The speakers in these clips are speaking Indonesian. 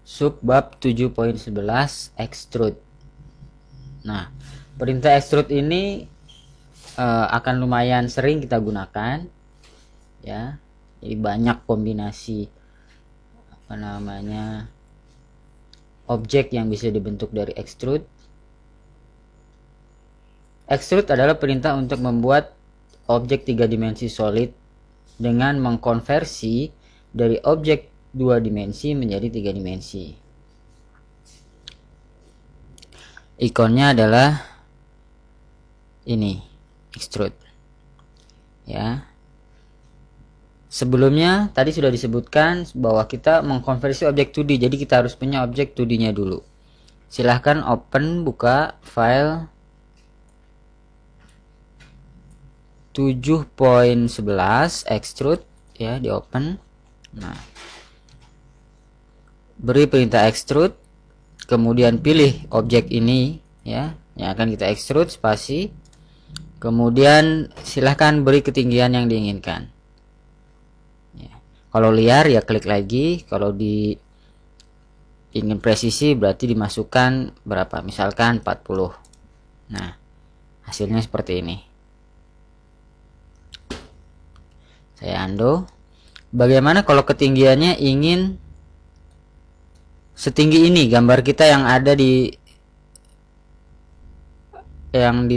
subbab 7.11 extrude. Nah, perintah extrude ini akan lumayan sering kita gunakan ya. Jadi banyak kombinasi objek yang bisa dibentuk dari extrude. Extrude adalah perintah untuk membuat objek 3 dimensi solid dengan mengkonversi dari objek 2 dimensi menjadi 3 dimensi. Ikonnya adalah ini, extrude. Ya. Sebelumnya tadi sudah disebutkan bahwa kita mengkonversi objek 2D, jadi kita harus punya objek 2D-nya dulu. Silahkan buka file 7.11 extrude ya, di open. Nah, beri perintah extrude, kemudian pilih objek ini ya yang akan kita extrude, spasi, kemudian silahkan beri ketinggian yang diinginkan. Kalau liar ya klik lagi, kalau ingin presisi berarti dimasukkan berapa, misalkan 40. Nah, hasilnya seperti ini. Saya undo. Bagaimana kalau ketinggiannya ingin setinggi ini gambar kita yang ada di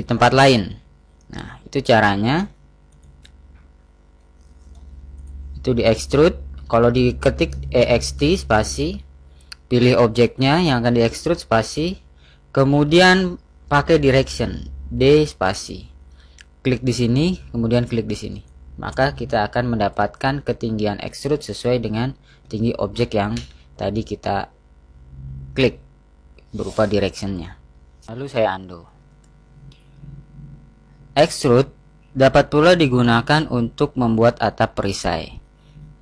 tempat lain? Nah, itu caranya. Itu di extrude, kalau diketik ext spasi, pilih objeknya yang akan di extrude, spasi, kemudian pakai direction D spasi, klik di sini, kemudian klik di sini, maka kita akan mendapatkan ketinggian extrude sesuai dengan tinggi objek yang tadi kita klik berupa directionnya. Lalu saya undo. Extrude dapat pula digunakan untuk membuat atap perisai.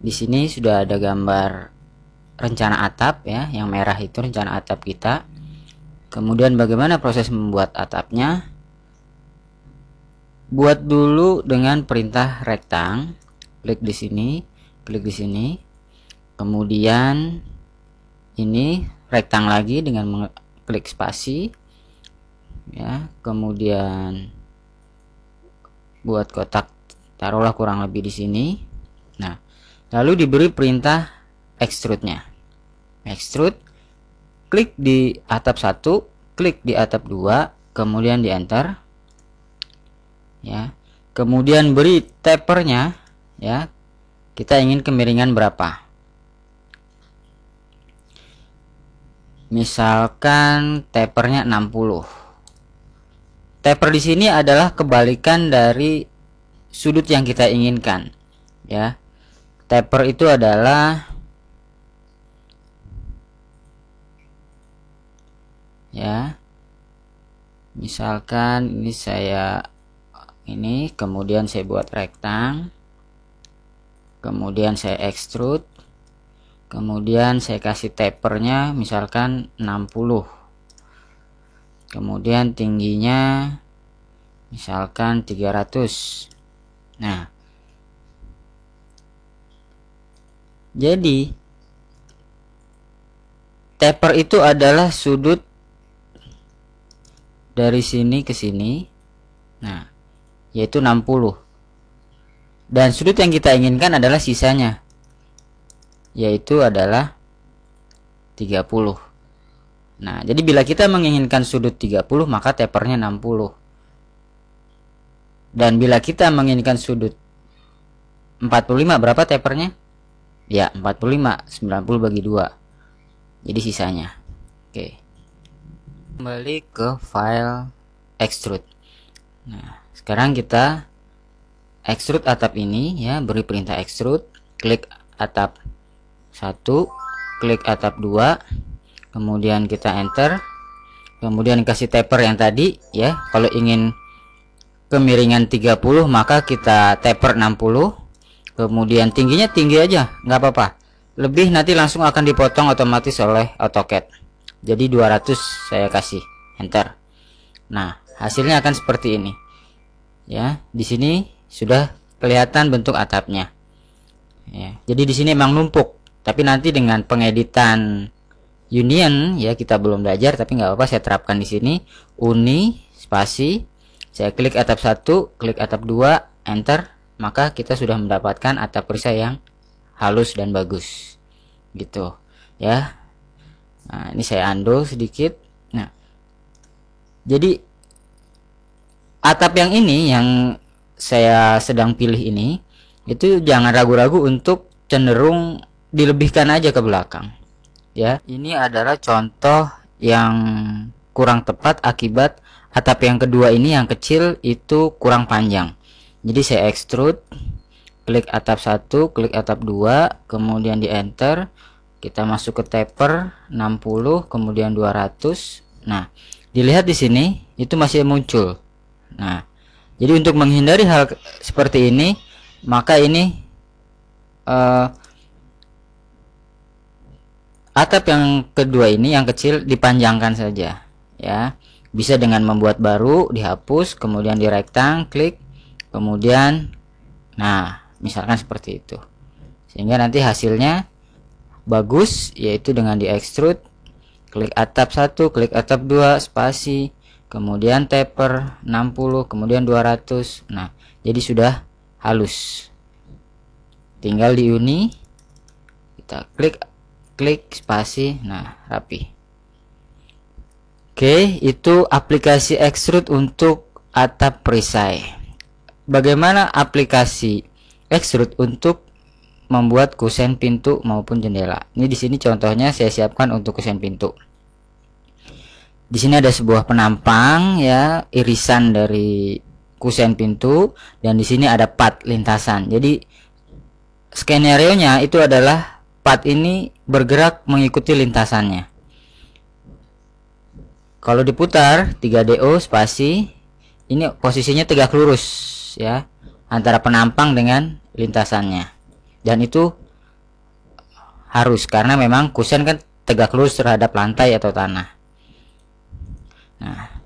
Di sini sudah ada gambar rencana atap ya, yang merah itu rencana atap kita. Kemudian bagaimana proses membuat atapnya? Buat dulu dengan perintah rektang. Klik di sini, klik di sini. Kemudian ini rektang lagi dengan klik spasi. Ya, kemudian buat kotak, taruhlah kurang lebih di sini. Nah, lalu diberi perintah extrude-nya. Extrude, klik di atap 1, klik di atap 2, kemudian di enter. Ya. Kemudian beri tapernya ya. Kita ingin kemiringan berapa? Misalkan tapernya 60. Taper di sini adalah kebalikan dari sudut yang kita inginkan. Ya. Taper itu adalah ya, misalkan ini kemudian saya buat rektang, kemudian saya extrude, kemudian saya kasih tapernya misalkan 60, kemudian tingginya misalkan 300. Nah, jadi taper itu adalah sudut dari sini ke sini. Nah, yaitu 60. Dan sudut yang kita inginkan adalah sisanya, yaitu adalah 30. Nah, jadi bila kita menginginkan sudut 30, maka tapernya 60. Dan bila kita menginginkan sudut 45, berapa tapernya? Ya, 45, 90 bagi 2. Jadi sisanya. Oke. Kembali ke file extrude. Nah, sekarang kita extrude atap ini ya, beri perintah extrude, klik atap 1, klik atap 2, kemudian kita enter, kemudian kasih taper yang tadi ya. Kalau ingin kemiringan 30, maka kita taper 60, kemudian tingginya tinggi aja, nggak apa-apa. Lebih nanti langsung akan dipotong otomatis oleh AutoCAD. Jadi 200 saya kasih enter. Nah, hasilnya akan seperti ini. Ya, di sini sudah kelihatan bentuk atapnya. Ya, jadi di sini memang numpuk, tapi nanti dengan pengeditan union ya, kita belum belajar tapi nggak apa-apa, saya terapkan di sini. Uni spasi, saya klik atap 1, klik atap 2, enter, maka kita sudah mendapatkan atap perisai yang halus dan bagus gitu ya. Nah, ini saya undo sedikit. Nah, jadi atap yang ini yang saya sedang pilih ini, itu jangan ragu-ragu untuk cenderung dilebihkan aja ke belakang ya. Ini adalah contoh yang kurang tepat akibat atap yang kedua ini yang kecil itu kurang panjang. Jadi saya extrude, klik atap 1, klik atap 2, kemudian di enter, kita masuk ke taper 60, kemudian 200. Nah, dilihat di sini itu masih muncul. Nah, jadi untuk menghindari hal seperti ini, maka ini atap yang kedua ini yang kecil dipanjangkan saja ya. Bisa dengan membuat baru, dihapus, kemudian di rectangle, klik, kemudian nah, misalkan seperti itu. Sehingga nanti hasilnya bagus, yaitu dengan di extrude, klik atap 1, klik atap 2, spasi, kemudian taper 60, kemudian 200. Nah, jadi sudah halus. Tinggal di uni, kita klik spasi, nah rapi. Oke, itu aplikasi extrude untuk atap perisai. Bagaimana aplikasi extrude untuk membuat kusen pintu maupun jendela? Ini di sini contohnya saya siapkan untuk kusen pintu. Di sini ada sebuah penampang ya, irisan dari kusen pintu, dan di sini ada pad lintasan. Jadi skenario nya itu adalah pad ini bergerak mengikuti lintasannya. Kalau diputar 3DO spasi, ini posisinya tegak lurus ya antara penampang dengan lintasannya. Dan itu harus, karena memang kusen kan tegak lurus terhadap lantai atau tanah. Nah,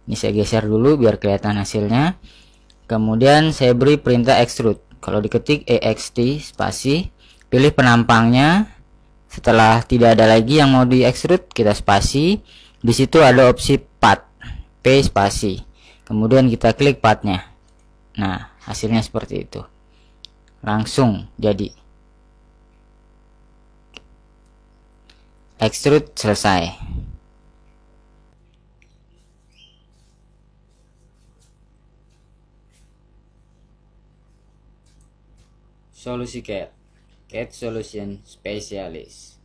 ini saya geser dulu biar kelihatan hasilnya. Kemudian saya beri perintah extrude. Kalau diketik ext spasi, pilih penampangnya. Setelah tidak ada lagi yang mau di extrude, kita spasi. Di situ ada opsi pad, P spasi. Kemudian kita klik padnya. Nah, hasilnya seperti itu. Langsung jadi. Extrude selesai. Solusi CAD Solution Specialist.